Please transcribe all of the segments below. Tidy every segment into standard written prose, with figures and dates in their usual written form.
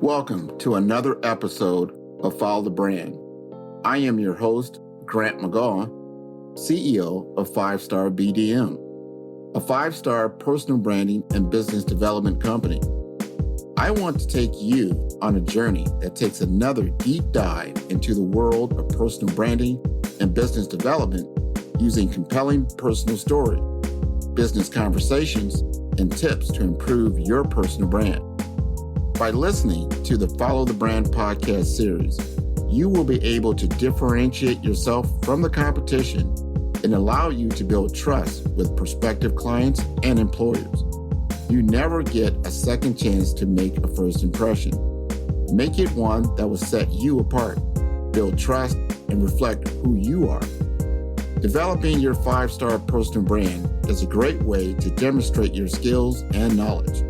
Welcome to another episode of Follow the Brand. I am your host, Grant McGaw, CEO of 5-Star BDM, a 5-star personal branding and business development company. I want to take you on a journey that takes another deep dive into the world of personal branding and business development using compelling personal story, business conversations, and tips to improve your personal brand. By listening to the Follow the Brand podcast series, you will be able to differentiate yourself from the competition and allow you to build trust with prospective clients and employers. You never get a second chance to make a first impression. Make it one that will set you apart, build trust, and reflect who you are. Developing your 5-star personal brand is a great way to demonstrate your skills and knowledge.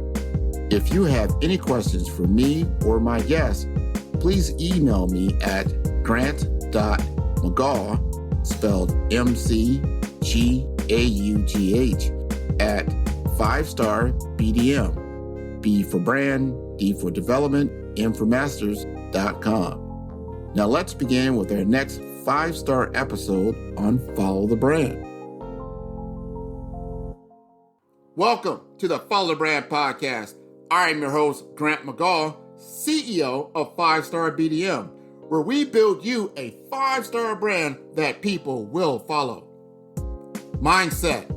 If you have any questions for me or my guests, please email me at grant.mcgaugh, spelled M-C-G-A-U-G-H, at 5-star BDM, B for brand, D for development, M for masters.com. Now let's begin with our next 5-star episode on Follow the Brand. Welcome to the Follow the Brand podcast. I am your host, Grant McGaugh, CEO of 5-Star BDM, where we build you a 5-star brand that people will follow. Mindset,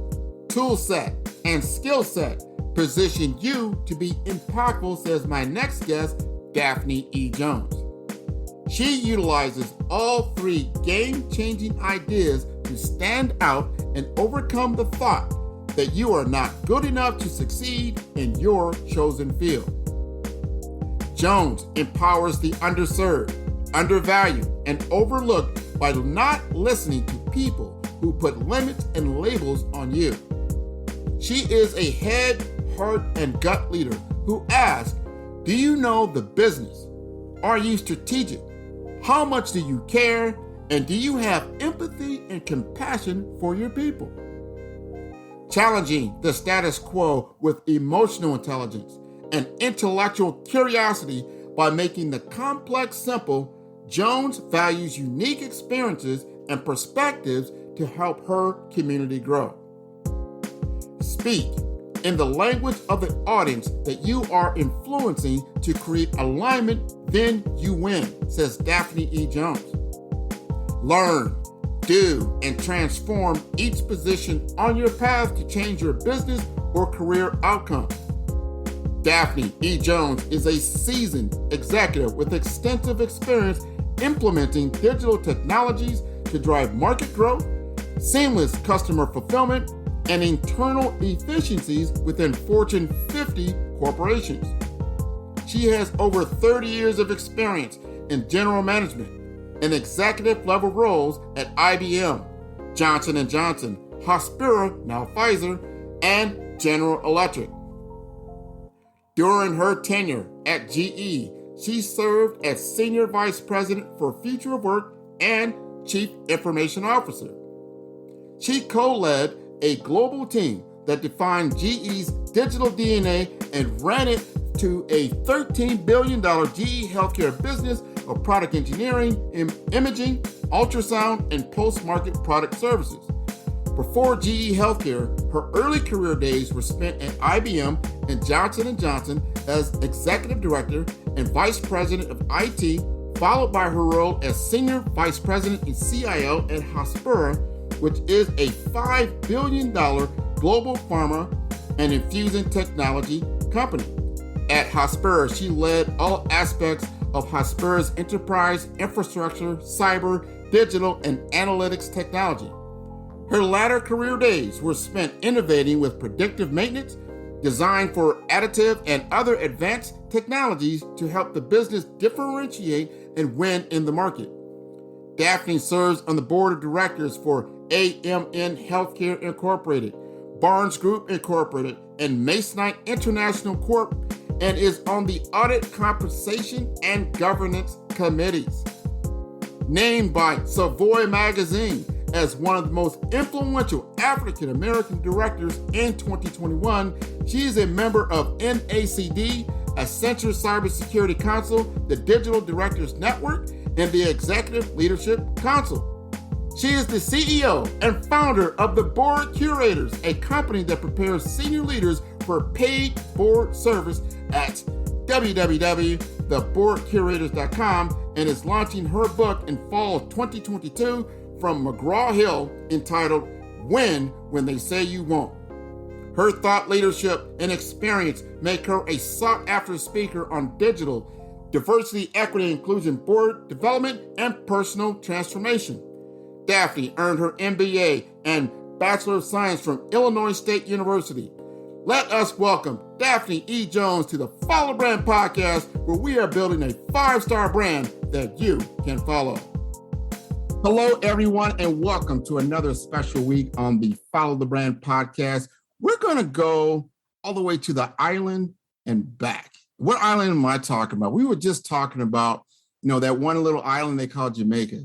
tool set, and skill set position you to be impactful, says my next guest, Daphne E Jones. She utilizes all three game-changing ideas to stand out and overcome the thought that you are not good enough to succeed in your chosen field. Jones empowers the underserved, undervalued, and overlooked by not listening to people who put limits and labels on you. She is a head, heart, and gut leader who asks, do you know the business? Are you strategic? How much do you care? And do you have empathy and compassion for your people? Challenging the status quo with emotional intelligence and intellectual curiosity by making the complex simple, Jones values unique experiences and perspectives to help her community grow. Speak in the language of the audience that you are influencing to create alignment, then you win, says Daphne E Jones. Learn, do, and transform each position on your path to change your business or career outcome. Daphne E Jones is a seasoned executive with extensive experience implementing digital technologies to drive market growth, seamless customer fulfillment, and internal efficiencies within Fortune 50 corporations. She has over 30 years of experience in general management and executive level roles at IBM, Johnson & Johnson, Hospira, now Pfizer, and General Electric. During her tenure at GE, she served as Senior Vice President for Future of Work and Chief Information Officer. She co-led a global team that defined GE's digital DNA and ran it to a $13 billion GE healthcare business of product engineering, imaging, ultrasound, and post-market product services. Before GE Healthcare, her early career days were spent at IBM and Johnson & Johnson as Executive Director and Vice President of IT, followed by her role as Senior Vice President and CIO at Hospira, which is a $5 billion global pharma and infusion technology company. At Hospira, she led all aspects of Hospira's enterprise infrastructure, cyber, digital, and analytics technology. Her latter career days were spent innovating with predictive maintenance, designed for additive and other advanced technologies to help the business differentiate and win in the market. Daphne serves on the board of directors for AMN Healthcare Incorporated, Barnes Group Incorporated, and Masonite International Corp., and is on the Audit, Compensation, and Governance Committees. Named by Savoy Magazine as one of the most influential African American directors in 2021, she is a member of NACD, Accenture Cybersecurity Council, the Digital Directors Network, and the Executive Leadership Council. She is the CEO and founder of the Board Curators, a company that prepares senior leaders for paid board service at www.theboardcurators.com, and is launching her book in fall of 2022 from McGraw-Hill entitled Win When They Say You Won't. Her thought leadership and experience make her a sought-after speaker on digital, diversity, equity, inclusion, board development, and personal transformation. Daphne earned her MBA and Bachelor of Science from Illinois State University. Let us welcome Daphne E Jones to the Follow Brand Podcast, where we are building a 5-star brand that you can follow. Hello, everyone, and welcome to another special week on the Follow the Brand Podcast. We're going to go all the way to the island and back. What island am I talking about? We were just talking about, that one little island they call Jamaica.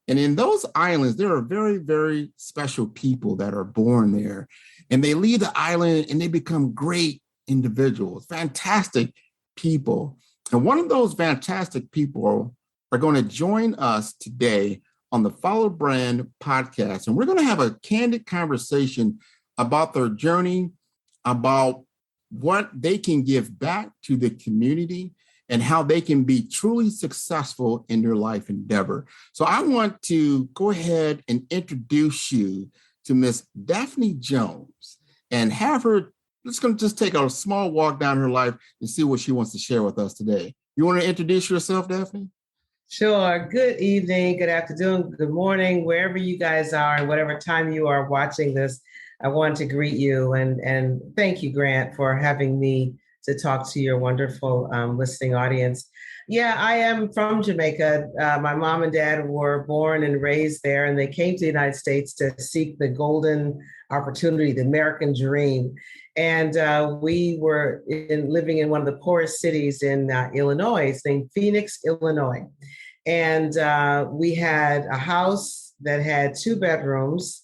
And in those islands, there are very, very special people that are born there. And they leave the island and they become great individuals, fantastic people. And one of those fantastic people are going to join us today on the Follow Brand Podcast. And we're going to have a candid conversation about their journey, about what they can give back to the community, and how they can be truly successful in their life endeavor. So I want to go ahead and introduce you to Miss Daphne Jones and have her, let's going to just take a small walk down her life and see what she wants to share with us today. You want to introduce yourself, Daphne? Sure. Good evening, good afternoon, good morning, wherever you guys are and whatever time you are watching this. I want to greet you and thank you, Grant, for having me to talk to your wonderful listening audience. Yeah, I am from Jamaica. My mom and dad were born and raised there, and they came to the United States to seek the golden opportunity, the American dream. And we were living in one of the poorest cities in Illinois. It's named Phoenix, Illinois. And we had a house that had 2 bedrooms,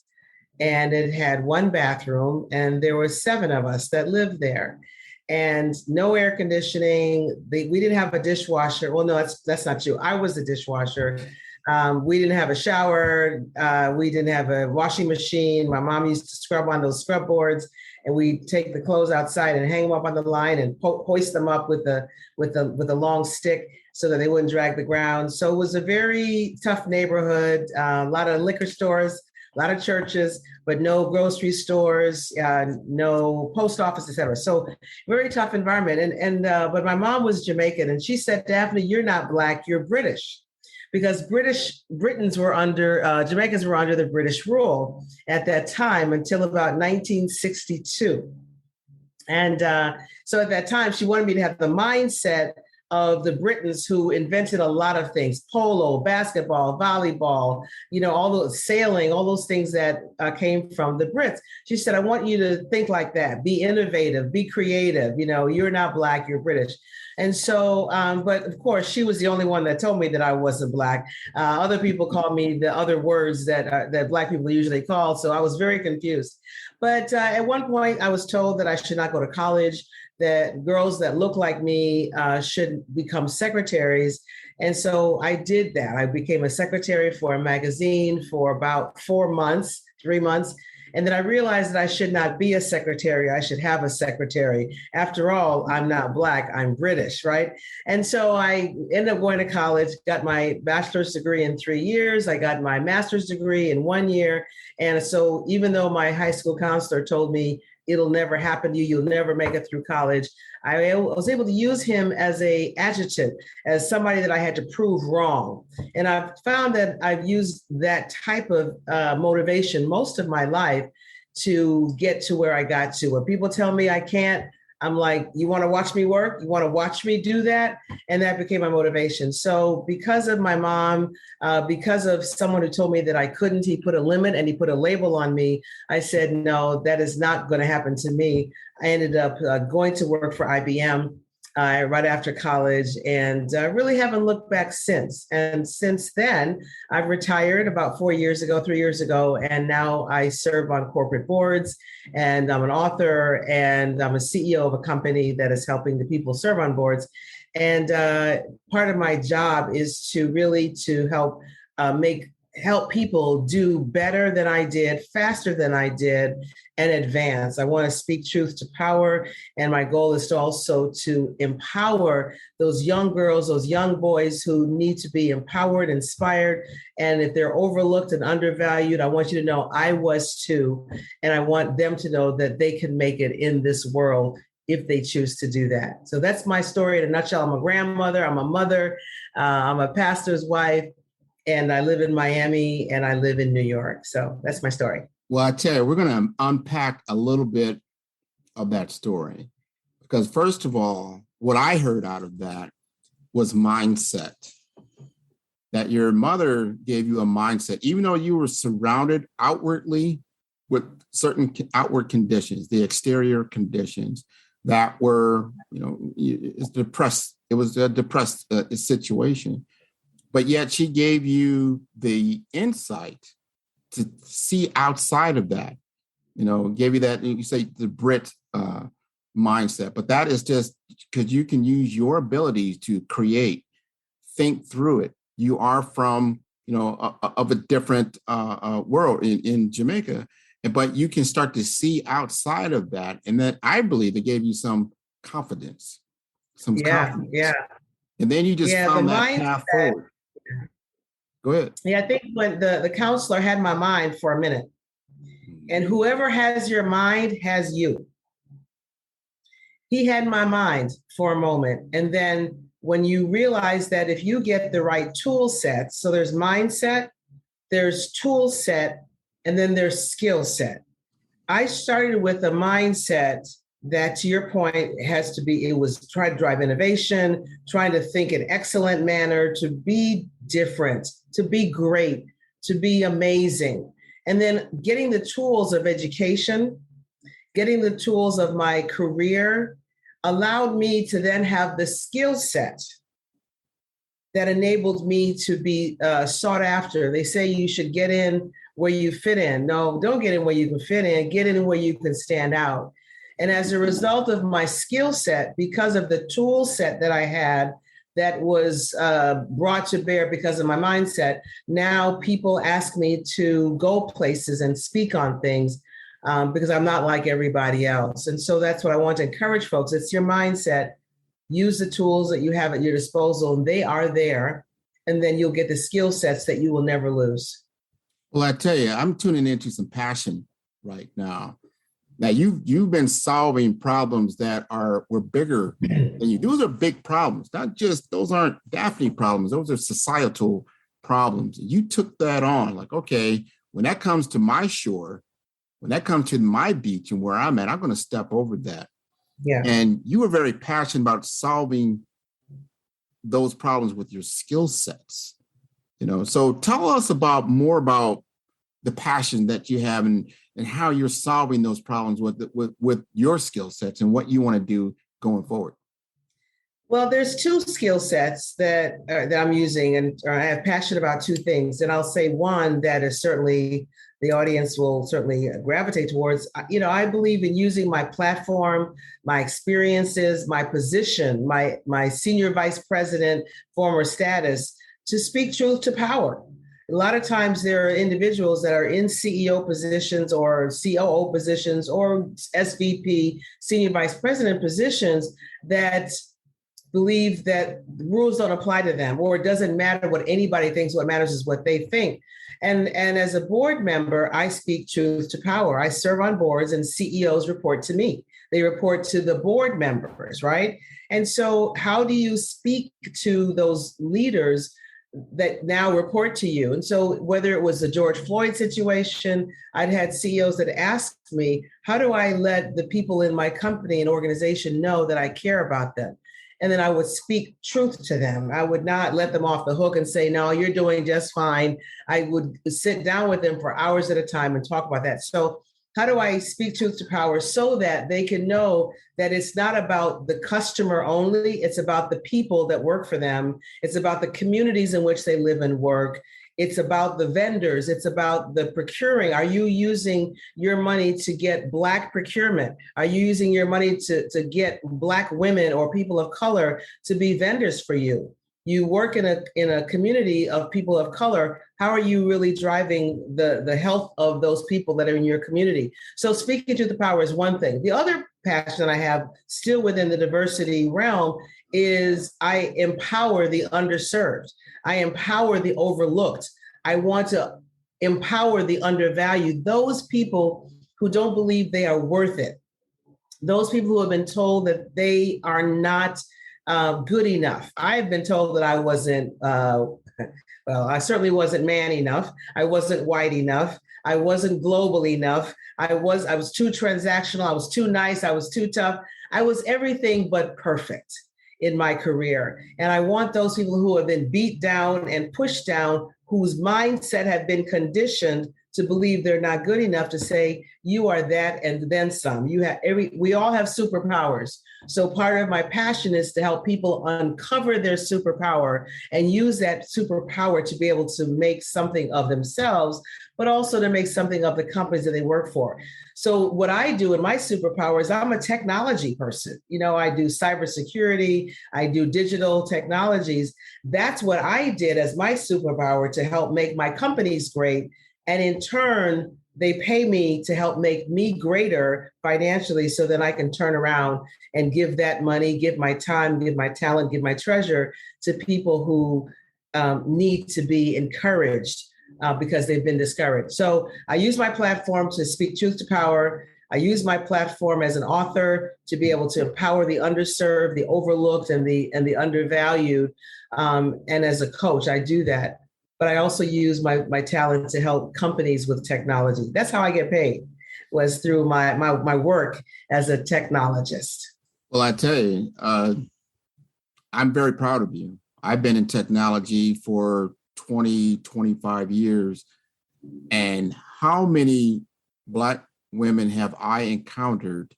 and it had 1 bathroom, and there were 7 of us that lived there. And no air conditioning. We didn't have a dishwasher. Well, no, that's not true. I was the dishwasher. We didn't have a shower. We didn't have a washing machine. My mom used to scrub on those scrub boards, and we take the clothes outside and hang them up on the line and hoist them up with a long stick so that they wouldn't drag the ground. So it was a very tough neighborhood. A lot of liquor stores, a lot of churches, but no grocery stores, no post office, et cetera. So very tough environment. But my mom was Jamaican, and she said, Daphne, you're not Black, you're British. Because Jamaicans were under the British rule at that time until about 1962. And so at that time, she wanted me to have the mindset of the Britons who invented a lot of things: polo, basketball, volleyball, all those sailing, all those things that came from the Brits. She said, I want you to think like that, be innovative, be creative. You're not Black, you're British. And so, but of course, she was the only one that told me that I wasn't Black. Other people called me the other words that Black people usually call. So I was very confused. But at one point, I was told that I should not go to college, that girls that look like me should become secretaries. And so I did that. I became a secretary for a magazine for about 3 months. And then I realized that I should not be a secretary. I should have a secretary. After all, I'm not Black, I'm British, right? And so I ended up going to college, got my bachelor's degree in 3 years. I got my master's degree in 1 year. And so even though my high school counselor told me, it'll never happen to you, you'll never make it through college, I was able to use him as an adjective, as somebody that I had to prove wrong. And I've found that I've used that type of motivation most of my life to get to where I got to. When people tell me I can't, I'm like, you want to watch me work? You want to watch me do that? And that became my motivation. So because of my mom, because of someone who told me that I couldn't, he put a limit and he put a label on me. I said, no, that is not going to happen to me. I ended up going to work for IBM right after college, and really haven't looked back since. And since then, I've retired about 3 years ago, and now I serve on corporate boards, and I'm an author, and I'm a CEO of a company that is helping the people serve on boards. And part of my job is to help help people do better than I did, faster than I did, and advance. I want to speak truth to power. And my goal is to also to empower those young girls, those young boys who need to be empowered, inspired. And if they're overlooked and undervalued, I want you to know I was too. And I want them to know that they can make it in this world if they choose to do that. So that's my story in a nutshell. I'm a grandmother, I'm a mother, I'm a pastor's wife, and I live in Miami and I live in New York. So that's my story. Well, I tell you, we're going to unpack a little bit of that story, because first of all, what I heard out of that was mindset. That your mother gave you a mindset, even though you were surrounded outwardly with certain outward conditions, the exterior conditions that were, it's depressed. It was a depressed situation. But yet she gave you the insight to see outside of that, gave you that, you say the Brit mindset, but that is just because you can use your abilities to create, think through it. You are from, of a different world in Jamaica, but you can start to see outside of that. And then I believe it gave you some confidence, confidence. Yeah. And then you just found that path forward. Go ahead. Yeah, I think when the counselor had my mind for a minute, and whoever has your mind has you. He had my mind for a moment. And then when you realize that if you get the right tool sets, so there's mindset, there's tool set, and then there's skill set. I started with a mindset that, to your point, it was trying to drive innovation, trying to think in excellent manner, to be different, to be great, to be amazing. And then getting the tools of education, getting the tools of my career allowed me to then have the skill set that enabled me to be sought after. They say you should get in where you fit in. No, don't get in where you can fit in, get in where you can stand out. And as a result of my skill set, because of the tool set that I had that was brought to bear because of my mindset, now people ask me to go places and speak on things because I'm not like everybody else. And so that's what I want to encourage folks. It's your mindset. Use the tools that you have at your disposal, and they are there. And then you'll get the skill sets that you will never lose. Well, I tell you, I'm tuning into some passion right now. Now, you've been solving problems that were bigger than you. Those are big problems, those aren't Daphne problems. Those are societal problems. You took that on like, okay, when that comes to my shore, when that comes to my beach and where I'm at, I'm going to step over that. Yeah. And you were very passionate about solving those problems with your skill sets, So tell us more about the passion that you have and how you're solving those problems with your skill sets and what you want to do going forward. Well, there's two skill sets that I'm using, and I have passion about two things. And I'll say one that is certainly the audience will certainly gravitate towards. I believe in using my platform, my experiences, my position, my senior vice president, former status to speak truth to power. A lot of times there are individuals that are in CEO positions or COO positions or SVP, senior vice president positions that believe that the rules don't apply to them, or it doesn't matter what anybody thinks. What matters is what they think. And as a board member, I speak truth to power. I serve on boards and CEOs report to me. They report to the board members, right? And so how do you speak to those leaders that now report to you? And so whether it was the George Floyd situation, I'd had CEOs that asked me, how do I let the people in my company and organization know that I care about them? And then I would speak truth to them. I would not let them off the hook and say, no, you're doing just fine. I would sit down with them for hours at a time and talk about that. So How do I speak truth to power so that they can know that it's not about the customer only, it's about the people that work for them, it's about the communities in which they live and work, it's about the vendors, it's about the procuring. Are you using your money to get Black procurement? Are you using your money to get Black women or people of color to be vendors for you? You work in a community of people of color. How are you really driving the health of those people that are in your community? So speaking to the power is one thing. The other passion I have still within the diversity realm is I empower the underserved. I empower the overlooked. I want to empower the undervalued, those people who don't believe they are worth it. Those people who have been told that they are not good enough. I've been told that I wasn't, well, I certainly wasn't man enough. I wasn't white enough. I wasn't global enough. I was too transactional. I was too nice. I was too tough. I was everything but perfect in my career. And I want those people who have been beat down and pushed down, whose mindset have been conditioned to believe they're not good enough, to say, you are that and then some. We all have superpowers. So part of my passion is to help people uncover their superpower and use that superpower to be able to make something of themselves, but also to make something of the companies that they work for. So what I do in my superpower is I'm a technology person. I do cybersecurity, I do digital technologies. That's what I did as my superpower to help make my companies great. And in turn, they pay me to help make me greater financially so that I can turn around and give that money, give my time, give my talent, give my treasure to people who need to be encouraged because they've been discouraged. So I use my platform to speak truth to power. I use my platform as an author to be able to empower the underserved, the overlooked, and the undervalued. And as a coach, I do that. But I also use my talent to help companies with technology. That's how I get paid, was through my work as a technologist. Well, I tell you, I'm very proud of you. I've been in technology for 20, 25 years. And how many Black women have I encountered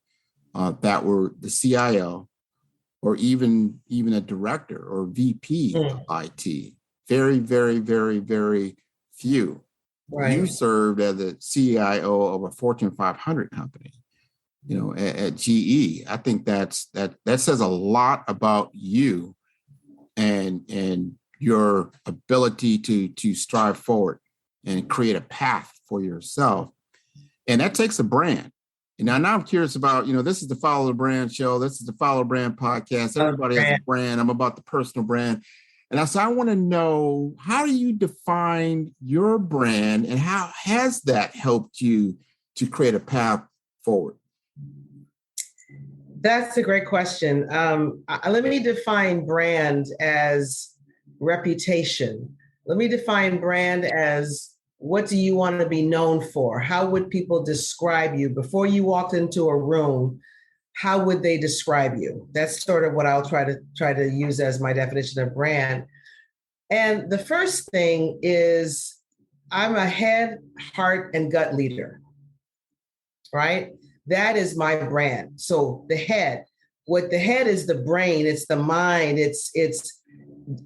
that were the CIO or even a director or VP of IT? Very, very, very, very few. Right. You served as a CIO of a Fortune 500 company, at GE. I think that says a lot about you and your ability to strive forward and create a path for yourself. And that takes a brand. And now I'm curious about, this is the Follow the Brand show. This is the Follow the Brand podcast. Everybody has a brand. I'm about the personal brand. And I want to know, how do you define your brand and how has that helped you to create a path forward? That's a great question. Let me define brand as reputation. Let me define brand as, what do you want to be known for? How would people describe you? Before you walked into a room, how would they describe you? That's sort of what I'll try to use as my definition of brand. And the first thing is, I'm a head, heart, and gut leader, right? That is my brand. So the head, the head is the brain, it's the mind, it's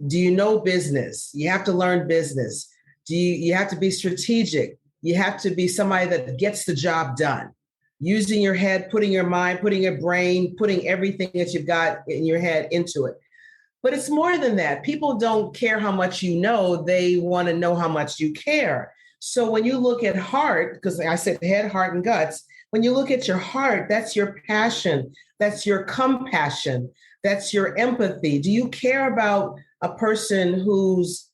do you know business? You have to learn business. You have to be strategic. You have to be somebody that gets the job done. Using your head, putting your mind, putting your brain, putting everything that you've got in your head into it. But it's more than that. People don't care how much you know. They want to know how much you care. So when you look at heart, because I said head, heart, and guts, when you look at your heart, that's your passion. That's your compassion. That's your empathy. Do you care about a person whose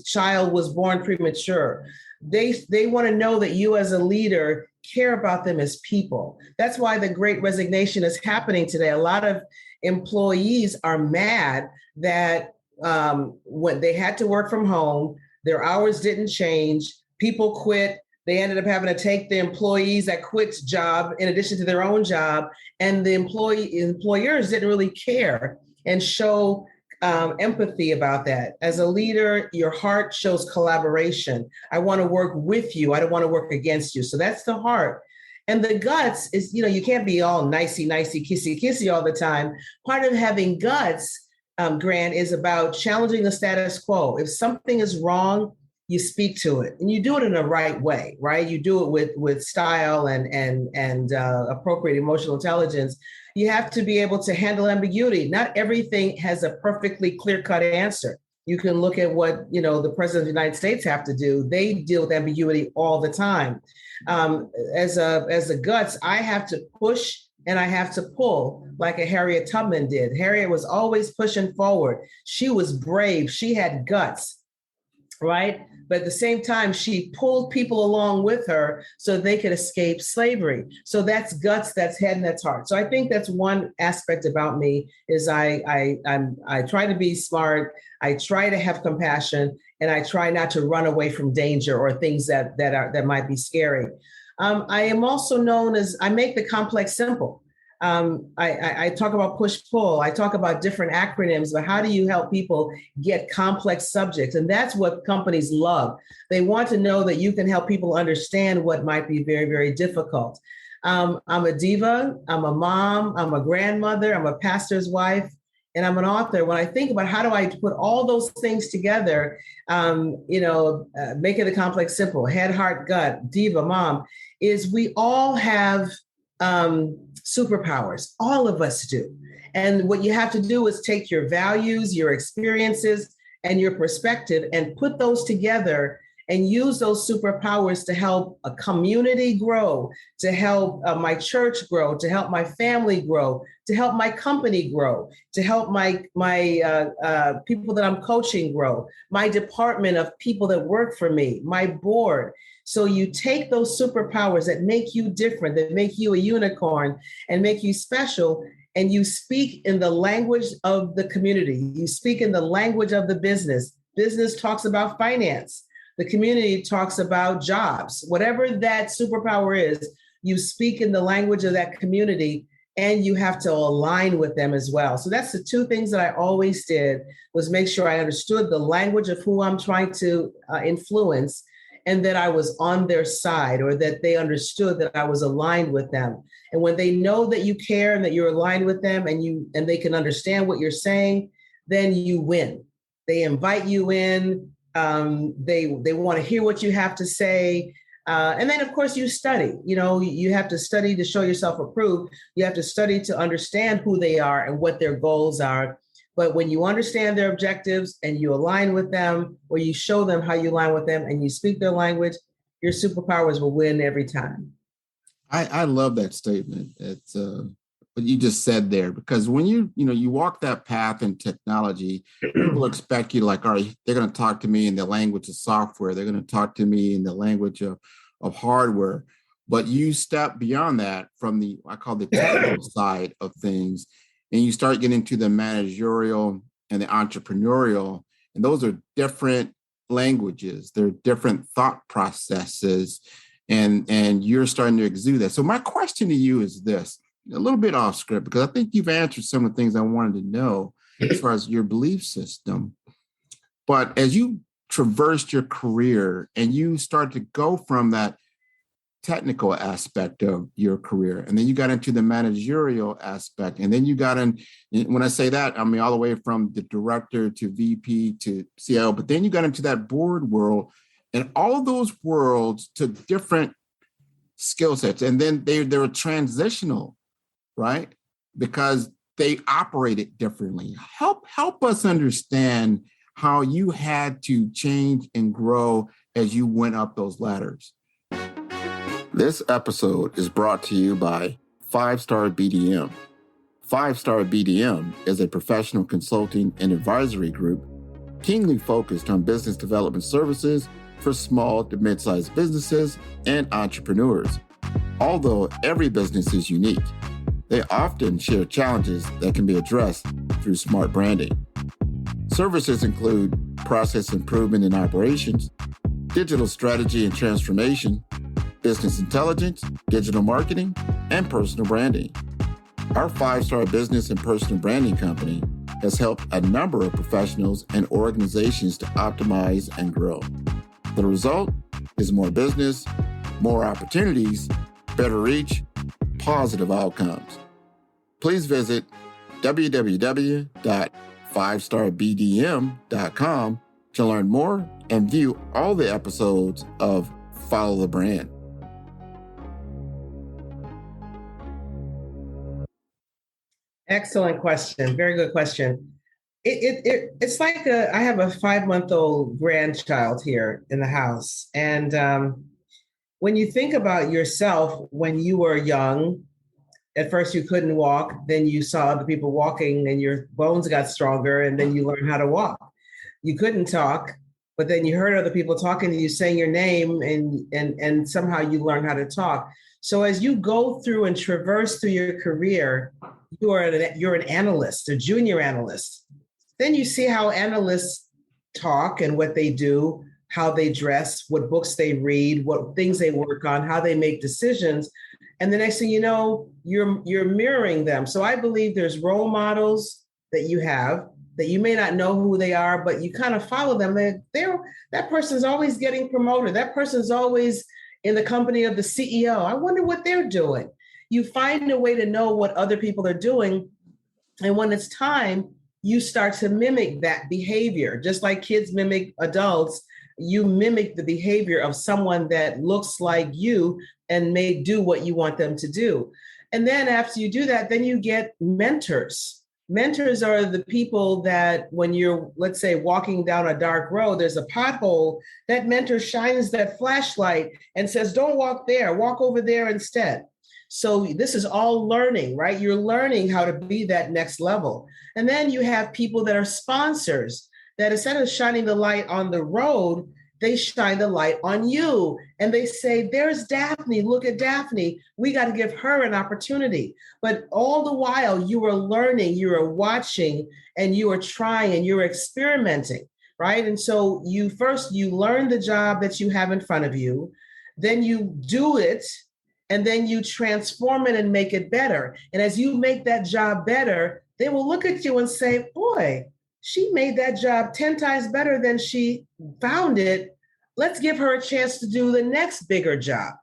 child was born premature? They want to know that you as a leader care about them as people. That's why the Great Resignation is happening today. A lot of employees are mad that when they had to work from home, their hours didn't change, people quit. They ended up having to take the employees that quit's job in addition to their own job, and the employers didn't really care and show empathy about that. As a leader, your heart shows collaboration. I want to work with you. I don't want to work against you. So that's the heart. And the guts is, you can't be all nicey, kissy, kissy all the time. Part of having guts, Grant, is about challenging the status quo. If something is wrong, you speak to it, and you do it in the right way, right? You do it with style and appropriate emotional intelligence. You have to be able to handle ambiguity. Not everything has a perfectly clear-cut answer. You can look at what the president of the United States have to do. They deal with ambiguity all the time. As a guts, I have to push and I have to pull like a Harriet Tubman did. Harriet was always pushing forward. She was brave. She had guts, right? But at the same time, she pulled people along with her so they could escape slavery. So that's guts, that's head, and that's heart. So I think that's one aspect about me is I try to be smart. I try to have compassion, and I try not to run away from danger or things that might be scary. I am also known as I make the complex simple. I talk about push-pull. I talk about different acronyms, but how do you help people get complex subjects? And that's what companies love. They want to know that you can help people understand what might be very, very difficult. I'm a diva. I'm a mom. I'm a grandmother. I'm a pastor's wife. And I'm an author. When I think about how do I put all those things together, making the complex simple, head, heart, gut, diva, mom, is we all have superpowers. All of us do. And what you have to do is take your values, your experiences, and your perspective and put those together and use those superpowers to help a community grow, to help my church grow, to help my family grow, to help my company grow, to help my people that I'm coaching grow, my department of people that work for me, my board. So you take those superpowers that make you different, that make you a unicorn and make you special, and you speak in the language of the community. You speak in the language of the business. Business talks about finance. The community talks about jobs. Whatever that superpower is, you speak in the language of that community, and you have to align with them as well. So that's the two things that I always did, was make sure I understood the language of who I'm trying to influence, and that I was on their side, or that they understood that I was aligned with them. And when they know that you care and that you're aligned with them, and they can understand what you're saying, then you win. They invite you in. They want to hear what you have to say. And then, of course, you study. You have to study to show yourself approved. You have to study to understand who they are and what their goals are. But when you understand their objectives and you align with them, or you show them how you align with them and you speak their language, your superpowers will win every time. I love that statement. It's what you just said there, because when you walk that path in technology, people expect you like, all right, they're going to talk to me in the language of software. They're going to talk to me in the language of hardware. But you step beyond that from I call the technical side of things, and you start getting into the managerial and the entrepreneurial, and those are different languages. They're different thought processes, and you're starting to exude that. So my question to you is this, a little bit off script, because I think you've answered some of the things I wanted to know as far as your belief system. But as you traversed your career and you started to go from that technical aspect of your career, and then you got into the managerial aspect, and then you got in, when I say that, I mean all the way from the director to VP to CIO, but then you got into that board world, and all of those worlds took different skill sets, and then they were transitional, right? Because they operated differently. Help us understand how you had to change and grow as you went up those ladders. This episode is brought to you by 5-Star BDM. 5-Star BDM is a professional consulting and advisory group keenly focused on business development services for small to mid-sized businesses and entrepreneurs. Although every business is unique, they often share challenges that can be addressed through smart branding. Services include process improvement in operations, digital strategy and transformation, business intelligence, digital marketing, and personal branding. Our 5-Star business and personal branding company has helped a number of professionals and organizations to optimize and grow. The result is more business, more opportunities, better reach, positive outcomes. Please visit www.fivestarbdm.com to learn more and view all the episodes of Follow the Brand. Excellent question. Very good question. It's like I have a 5-month-old grandchild here in the house. And when you think about yourself when you were young, at first you couldn't walk, then you saw other people walking and your bones got stronger, and then you learned how to walk. You couldn't talk, but then you heard other people talking to you, saying your name, and somehow you learned how to talk. So as you go through and traverse through your career, you're an analyst, a junior analyst. Then you see how analysts talk and what they do, how they dress, what books they read, what things they work on, how they make decisions. And the next thing you know, you're mirroring them. So I believe there's role models that you have that you may not know who they are, but you kind of follow them. That person's always getting promoted. That person's always in the company of the CEO. I wonder what they're doing. You find a way to know what other people are doing. And when it's time, you start to mimic that behavior. Just like kids mimic adults, you mimic the behavior of someone that looks like you and may do what you want them to do. And then after you do that, then you get mentors. Mentors are the people that when you're, let's say, walking down a dark road, there's a pothole, that mentor shines that flashlight and says, don't walk there, walk over there instead. So this is all learning, right? You're learning how to be that next level. And then you have people that are sponsors that instead of shining the light on the road, they shine the light on you. And they say, there's Daphne, look at Daphne. We got to give her an opportunity. But all the while you are learning, you are watching, and you are trying, and you're experimenting, right? And so you learn the job that you have in front of you, then you do it, and then you transform it and make it better. And as you make that job better, they will look at you and say, boy, she made that job 10 times better than she found it. Let's give her a chance to do the next bigger job.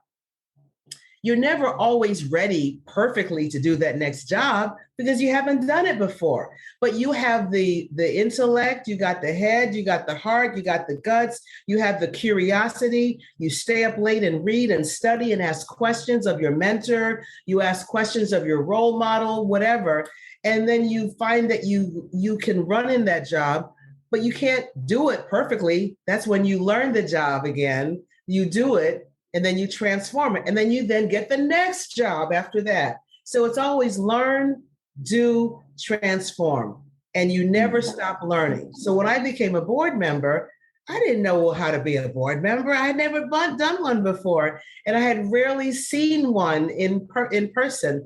You're never always ready perfectly to do that next job because you haven't done it before. But you have the intellect, you got the head, you got the heart, you got the guts, you have the curiosity. You stay up late and read and study and ask questions of your mentor. You ask questions of your role model, whatever. And then you find that you can run in that job, but you can't do it perfectly. That's when you learn the job again. You do it, and then you transform it. And then you then get the next job after that. So it's always learn, do, transform. And you never stop learning. So when I became a board member, I didn't know how to be a board member. I had never done one before. And I had rarely seen one in person.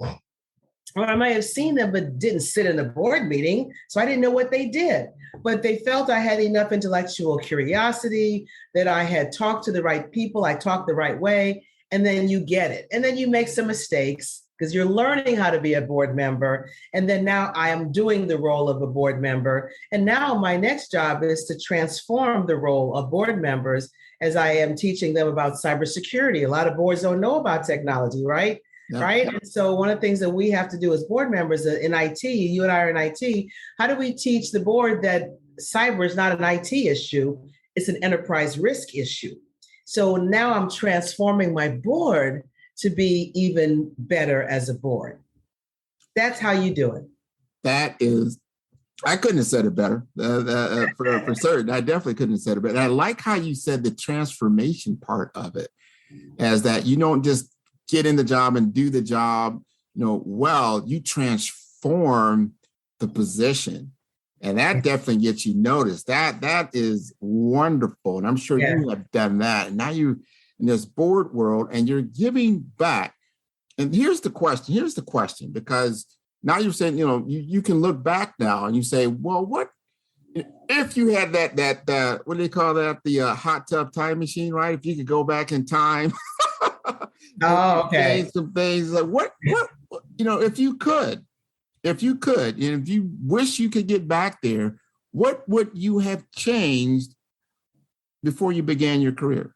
Or I might have seen them, but didn't sit in a board meeting. So I didn't know what they did. But they felt I had enough intellectual curiosity, that I had talked to the right people, I talked the right way, and then you get it. And then you make some mistakes because you're learning how to be a board member. And then now I am doing the role of a board member. And now my next job is to transform the role of board members as I am teaching them about cybersecurity. A lot of boards don't know about technology, right? Yep. Right. And so one of the things that we have to do as board members in IT, you and I are in IT, how do we teach the board that cyber is not an IT issue, it's an enterprise risk issue? So now I'm transforming my board to be even better as a board. That's how you do it. That is, I couldn't have said it better for certain. I definitely couldn't have said it better. And I like how you said the transformation part of it, as that you don't just get in the job and do the job, well, you transform the position. And that definitely gets you noticed. That is wonderful. And I'm sure you have done that. And now you're in this board world and you're giving back. And here's the question, because now you're saying, you can look back now and you say, well, what if you had that what do they call that? The hot tub time machine, right? If you could go back in time. Oh, okay. Some things like what, if you could, if you could, and if you wish you could get back there, what would you have changed before you began your career?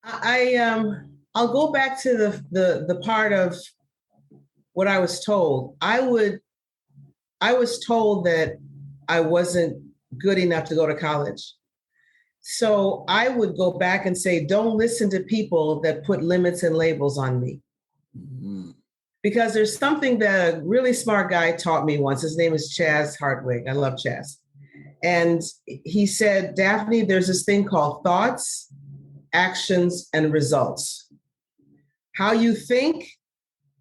I'll go back to the part of what I was told. I was told that I wasn't good enough to go to college. So I would go back and say, don't listen to people that put limits and labels on me. Mm-hmm. Because there's something that a really smart guy taught me once. His name is Chaz Hartwig. I love Chaz. And he said, Daphne, there's this thing called thoughts, actions, and results. How you think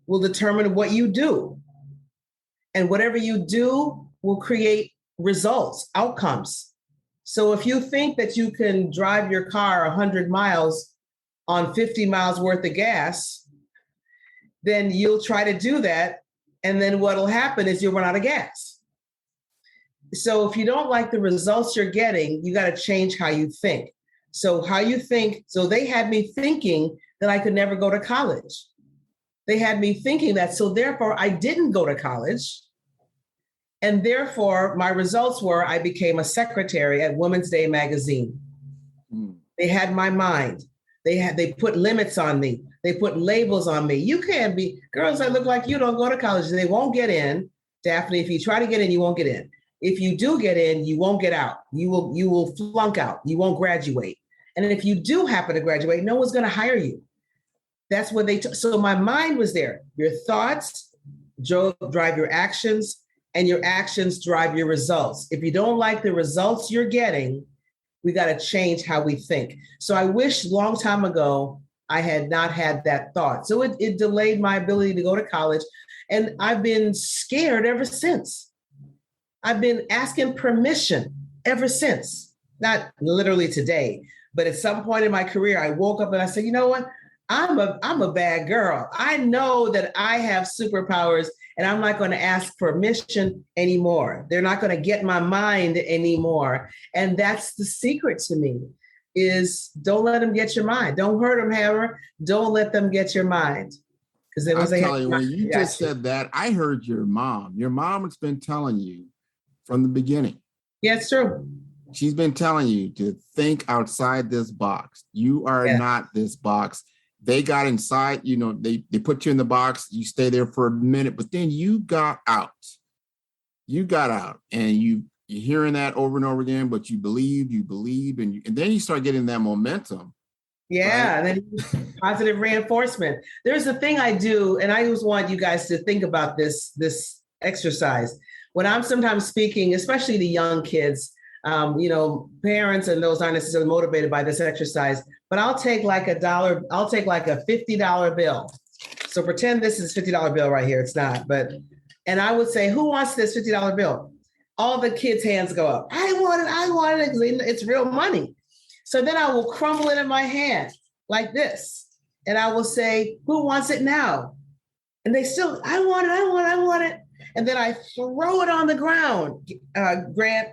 will determine what you do. And whatever you do will create results, outcomes. So if you think that you can drive your car 100 miles on 50 miles worth of gas, then you'll try to do that. And then what'll happen is you'll run out of gas. So if you don't like the results you're getting, you got to change how you think. So how you think, so they had me thinking that I could never go to college. They had me thinking that, so therefore I didn't go to college. And therefore my results were I became a secretary at Women's Day magazine. They had my mind. They put limits on me. They put labels on me. You can't be, girls that look like you don't go to college. They won't get in. Daphne, if you try to get in, you won't get in. If you do get in, you won't get out. You will flunk out. You won't graduate. And if you do happen to graduate, no one's going to hire you. That's what so my mind was there. Your thoughts drive your actions, and your actions drive your results. If you don't like the results you're getting, we got to change how we think. So I wish long time ago I had not had that thought. So it delayed my ability to go to college. And I've been scared ever since. I've been asking permission ever since. Not literally today, but at some point in my career, I woke up and I said, you know what? I'm a bad girl. I know that I have superpowers and I'm not going to ask permission anymore. They're not going to get my mind anymore. And that's the secret to me is don't let them get your mind. Don't hurt them, Hammer. Don't let them get your mind. Because I'm telling you, when you just said that, I heard your mom. Your mom has been telling you from the beginning. Yeah, it's true. She's been telling you to think outside this box. You are not this box. They got inside, they put you in the box, you stay there for a minute, but then you got out. You got out and you're hearing that over and over again, but you believe, and then you start getting that momentum. Yeah, right? And then positive reinforcement. There's a thing I do, and I just want you guys to think about this exercise. When I'm sometimes speaking, especially to young kids, parents and those aren't necessarily motivated by this exercise, but I'll take like a $50 bill. So pretend this is a $50 bill right here. It's not, and I would say, who wants this $50 bill? All the kids' hands go up. I want it. It's real money. So then I will crumble it in my hand like this. And I will say, who wants it now? And they still, I want it. And then I throw it on the ground, Grant.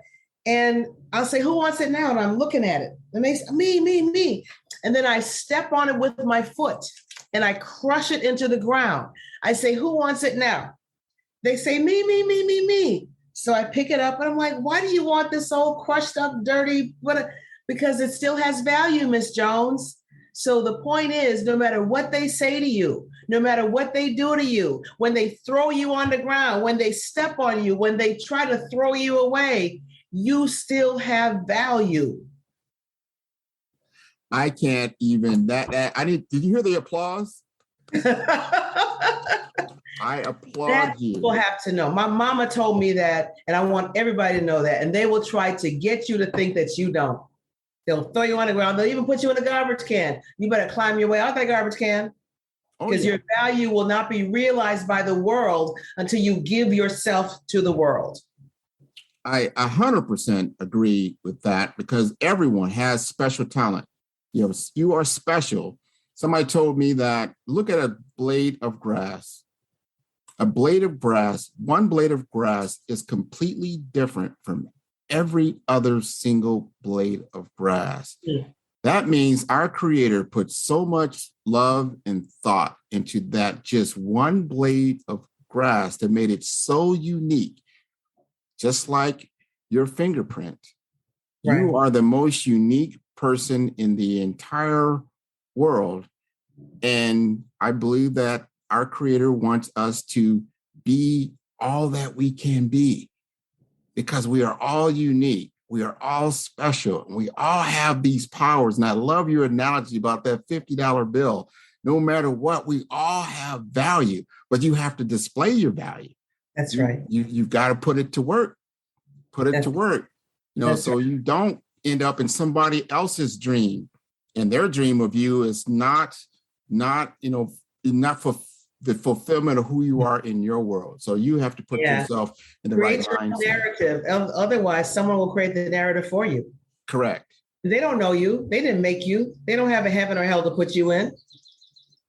And I'll say, who wants it now? And I'm looking at it. And they say, me. And then I step on it with my foot and I crush it into the ground. I say, who wants it now? They say, me. So I pick it up and I'm like, why do you want this old crushed up, dirty? Because it still has value, Miss Jones. So the point is, no matter what they say to you, no matter what they do to you, when they throw you on the ground, when they step on you, when they try to throw you away, you still have value. I can't even did you hear the applause? I applaud you. People have to know. My mama told me that, and I want everybody to know that. And they will try to get you to think that you don't. They'll throw you on the ground. They'll even put you in a garbage can. You better climb your way out that garbage can. Because your value will not be realized by the world until you give yourself to the world. I 100% agree with that because everyone has special talent. You are special. Somebody told me that look at a blade of grass. One blade of grass is completely different from every other single blade of grass. Yeah. That means our creator put so much love and thought into that just one blade of grass that made it so unique. Just like your fingerprint, you Right. are the most unique person in the entire world. And I believe that our creator wants us to be all that we can be because we are all unique. We are all special. And we all have these powers. And I love your analogy about that $50 bill. No matter what, we all have value, but you have to display your value. That's right. You've got to put it to work. Put it to work. So right. you don't end up in somebody else's dream. And their dream of you is not for the fulfillment of who you are in your world. So you have to put yourself in the Create right mindset. Narrative. Otherwise, someone will create the narrative for you. Correct. They don't know you. They didn't make you. They don't have a heaven or hell to put you in.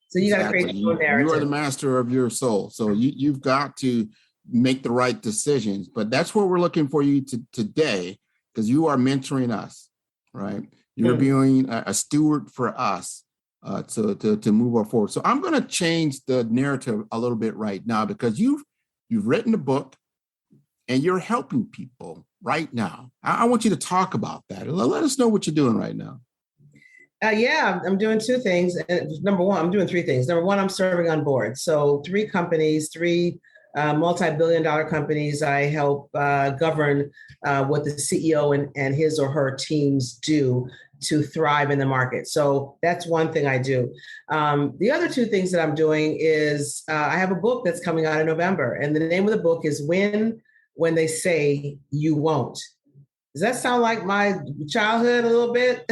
So you got to create your own narrative. You are the master of your soul. So you've got to make the right decisions. But that's what we're looking for you today, because you are mentoring us, right? You're being a steward for us to move forward. So I'm going to change the narrative a little bit right now, because you've written a book and you're helping people right now. I want you to talk about that. Let us know what you're doing right now. I'm doing two things. Number one, I'm doing three things. Number one, I'm serving on board. So three multi-billion-dollar companies. I help govern what the CEO and his or her teams do to thrive in the market. So that's one thing I do. The other two things that I'm doing is I have a book that's coming out in November. And the name of the book is Win When They Say You Won't. Does that sound like my childhood a little bit?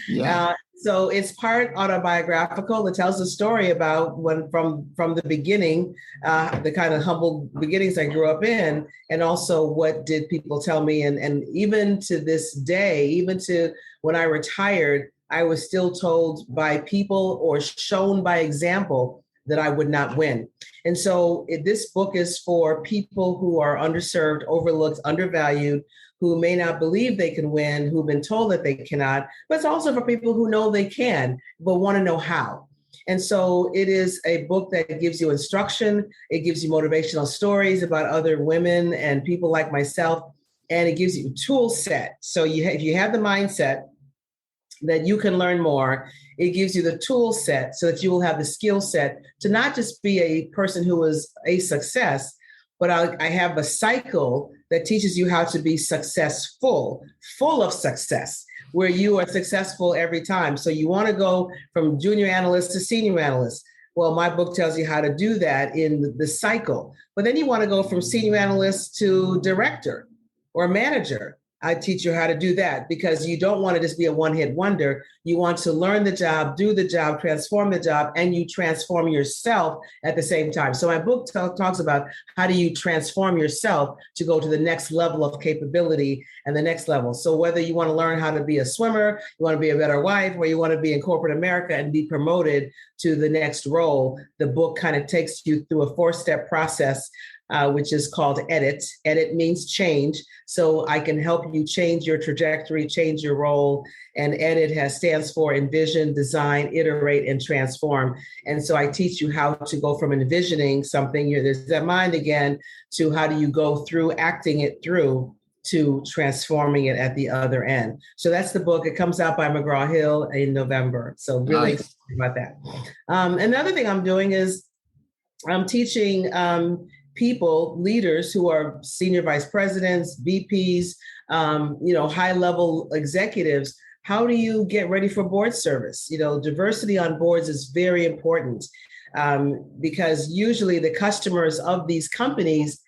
Yeah. So it's part autobiographical. It tells the story about when from the beginning, the kind of humble beginnings I grew up in, and also what did people tell me. And even to this day, even to when I retired, I was still told by people or shown by example that I would not win. And so this book is for people who are underserved, overlooked, undervalued, who may not believe they can win, who've been told that they cannot, but it's also for people who know they can, but want to know how. And so it is a book that gives you instruction. It gives you motivational stories about other women and people like myself, and it gives you a tool set. So if you have the mindset that you can learn more, it gives you the tool set so that you will have the skill set to not just be a person who is a success, but I have a cycle that teaches you how to be successful, full of success, where you are successful every time. So you want to go from junior analyst to senior analyst. Well, my book tells you how to do that in the cycle. But then you want to go from senior analyst to director or manager. I teach you how to do that, because you don't want to just be a one-hit wonder. You want to learn the job, do the job, transform the job, and you transform yourself at the same time. So my book talks about how do you transform yourself to go to the next level of capability and the next level. So whether you want to learn how to be a swimmer, you want to be a better wife, or you want to be in corporate America and be promoted to the next role, the book kind of takes you through a 4-step process, which is called EDIT. EDIT means change. So I can help you change your trajectory, change your role. And EDIT stands for envision, design, iterate, and transform. And so I teach you how to go from envisioning something, there's that mind again, to how do you go through acting it through to transforming it at the other end. So that's the book. It comes out by McGraw-Hill in November. So really excited about that. Another thing I'm doing is I'm teaching people, leaders who are senior vice presidents, VPs, high-level executives. How do you get ready for board service? Diversity on boards is very important because usually the customers of these companies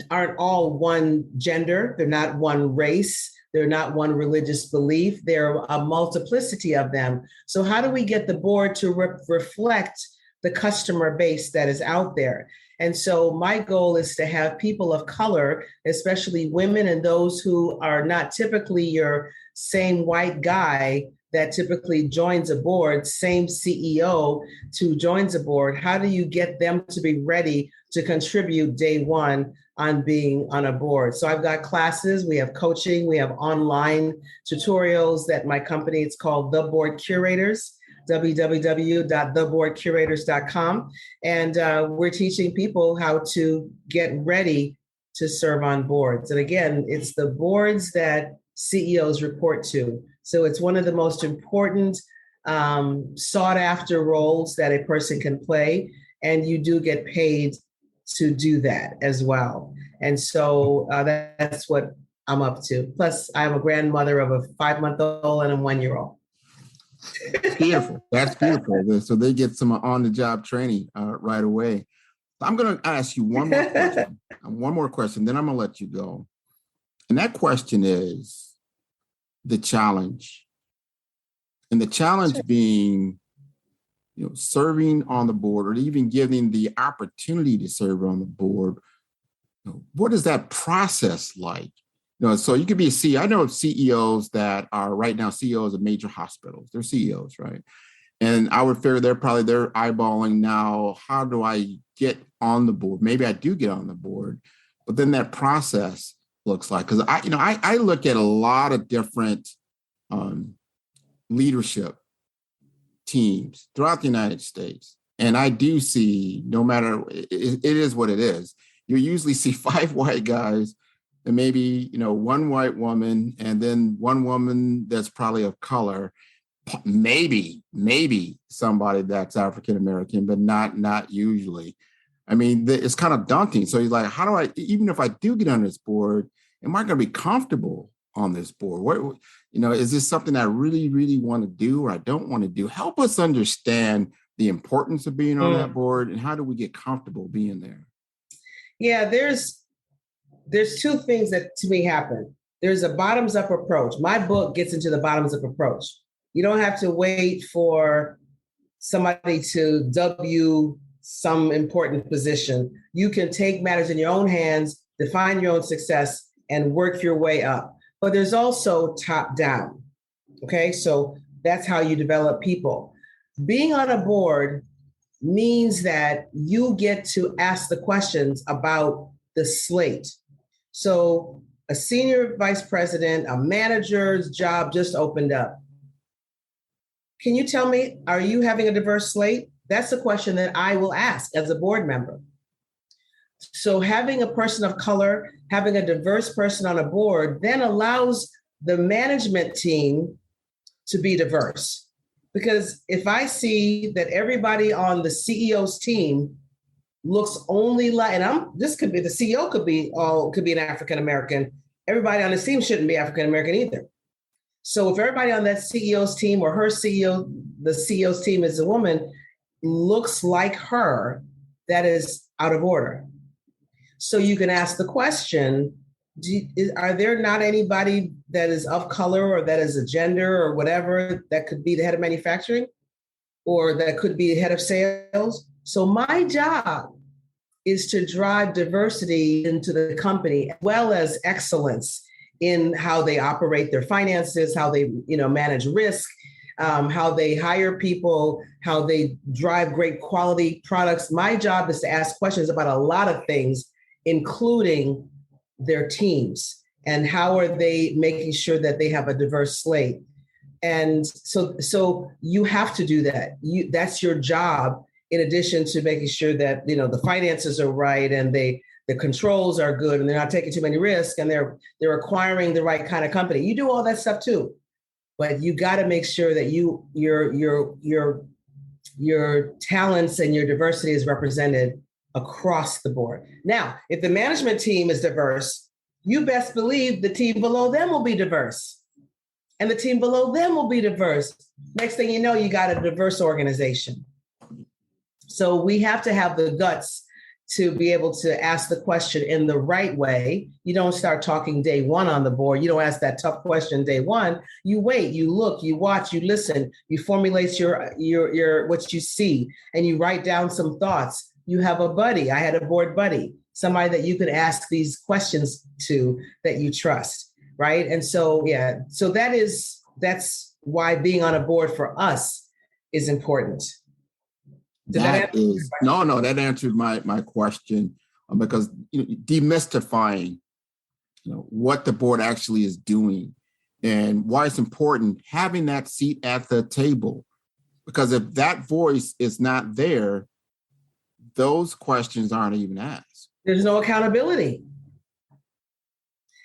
aren't all one gender. They're not one race. They're not one religious belief. There are a multiplicity of them. So how do we get the board to reflect the customer base that is out there? And so my goal is to have people of color, especially women and those who are not typically your same white guy that typically joins a board, same CEO to joins a board. How do you get them to be ready to contribute day one on being on a board. So I've got classes, we have coaching, we have online tutorials that my company, it's called The Board Curators, www.theboardcurators.com. And we're teaching people how to get ready to serve on boards. And again, it's the boards that CEOs report to. So it's one of the most important sought after roles that a person can play. And you do get paid to do that as well. And so that's what I'm up to. Plus, I'm a grandmother of a 5-month-old and a 1-year-old. Beautiful. That's beautiful. So they get some on-the-job training right away. I'm going to ask you one more question. Then I'm going to let you go. And that question is the challenge. And the challenge being, serving on the board or even giving the opportunity to serve on the board. What is that process like? So you could be a CEO. I know of CEOs that are right now CEOs of major hospitals. They're CEOs, right? And I would figure they're eyeballing now, how do I get on the board? Maybe I do get on the board, but then that process looks like, because I look at a lot of different leadership teams throughout the United States. And I do see, no matter, it is what it is. You usually see 5 white guys and maybe, 1 white woman, and then 1 woman that's probably of color, maybe somebody that's African-American, but not usually. I mean, it's kind of daunting. So you're like, how do I, even if I do get on this board, am I going to be comfortable on this board? What, is this something I really, really want to do or I don't want to do? Help us understand the importance of being on that board, and how do we get comfortable being there? Yeah, there's 2 things that to me happen. There's a bottoms up approach. My book gets into the bottoms up approach. You don't have to wait for somebody to dub you some important position. You can take matters in your own hands, define your own success, and work your way up. But there's also top down. Okay, so that's how you develop people. Being on a board means that you get to ask the questions about the slate. So a senior vice president, a manager's job just opened up. Can you tell me, are you having a diverse slate? That's a question that I will ask as a board member. So having a person of color, having a diverse person on a board then allows the management team to be diverse. Because if I see that everybody on the CEO's team looks only like, and this could be, the CEO could be an African-American, everybody on the team shouldn't be African-American either. So if everybody on that CEO's team or the CEO's team is a woman, looks like her, that is out of order. So you can ask the question, are there not anybody that is of color or that is a gender or whatever that could be the head of manufacturing or that could be the head of sales? So my job is to drive diversity into the company, as well as excellence in how they operate their finances, how they manage risk, how they hire people, how they drive great quality products. My job is to ask questions about a lot of things, including their teams and how are they making sure that they have a diverse slate. And so you have to do that. That's your job, in addition to making sure that the finances are right and the controls are good and they're not taking too many risks and they're acquiring the right kind of company. You do all that stuff too, but you got to make sure that your talents and your diversity is represented across the board. Now, if the management team is diverse, you best believe the team below them will be diverse. And the team below them will be diverse. Next thing you know, you got a diverse organization. So we have to have the guts to be able to ask the question in the right way. You don't start talking day one on the board. You don't ask that tough question day one. You wait, you look, you watch, you listen, you formulate your what you see, and you write down some thoughts. You have a buddy. I had a board buddy, somebody that you could ask these questions to that you trust, right? And so, so that's why being on a board for us is important. That answered my question. because demystifying what the board actually is doing and why it's important having that seat at the table. Because if that voice is not there, those questions aren't even asked. There's no accountability.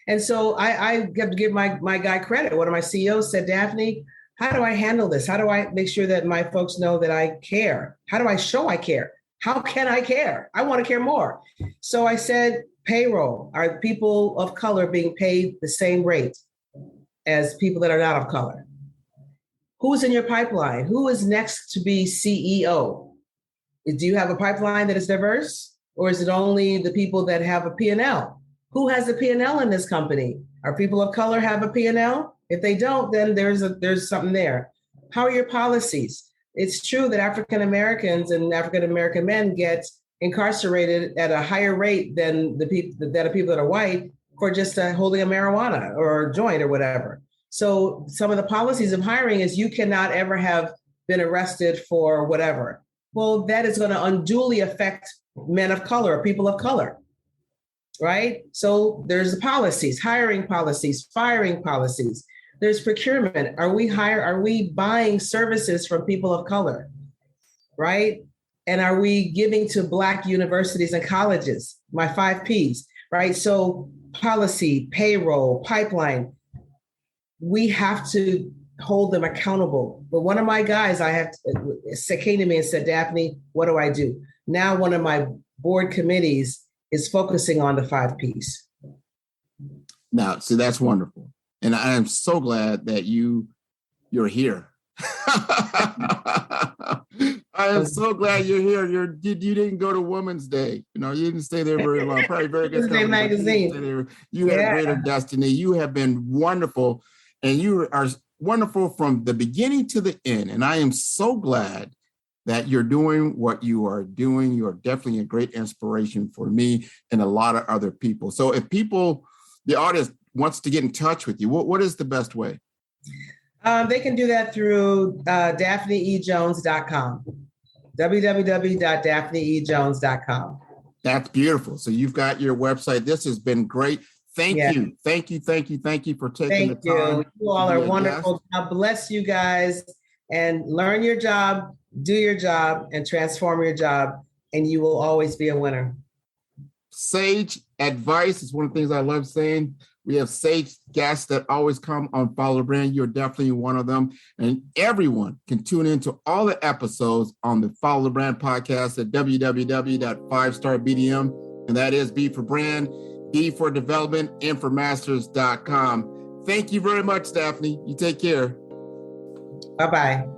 And so I have to give my guy credit. One of my CEOs said, Daphne, how do I handle this? How do I make sure that my folks know that I care? How do I show I care? How can I care? I want to care more. So I said, payroll. Are people of color being paid the same rate as people that are not of color? Who's in your pipeline? Who is next to be CEO? Do you have a pipeline that is diverse? Or is it only the people that have a P&L? Who has a P&L in this company? Are people of color have a P&L? If they don't, then there's something there. How are your policies? It's true that African Americans and African American men get incarcerated at a higher rate than the people that are white for just holding a marijuana or a joint or whatever. So some of the policies of hiring is you cannot ever have been arrested for whatever. Well, that is going to unduly affect men of color, people of color, right? So there's the policies, hiring policies, firing policies. There's procurement. Are we buying services from people of color, right? And are we giving to Black universities and colleges? My 5 Ps, right? So policy, payroll, pipeline, we have to hold them accountable. But one of my guys, came to me and said, Daphne, what do I do? Now one of my board committees is focusing on the 5 Ps. Now, see, that's wonderful. And I am so glad that you're here. I am so glad you're here. You didn't go to Women's Day. You didn't stay there very long. Probably very good. Women's Day magazine. You had a greater destiny. You have been wonderful. And you are wonderful from the beginning to the end. And I am so glad that you're doing what you are doing. You are definitely a great inspiration for me and a lot of other people. So if the audience wants to get in touch with you, what is the best way? They can do that through DaphneEJones.com. www.DaphneEJones.com. That's beautiful. So you've got your website. This has been great. Thank you for taking the time. You all are wonderful. God bless you guys, and learn your job, do your job, and transform your job, and you will always be a winner. Sage advice is one of the things I love saying. We have sage guests that always come on Follow the Brand. You're definitely one of them. And everyone can tune into all the episodes on the Follow the Brand podcast at www.5starbdm. And that is B for brand, D for development, and for masters.com. Thank you very much, Daphne. You take care. Bye-bye.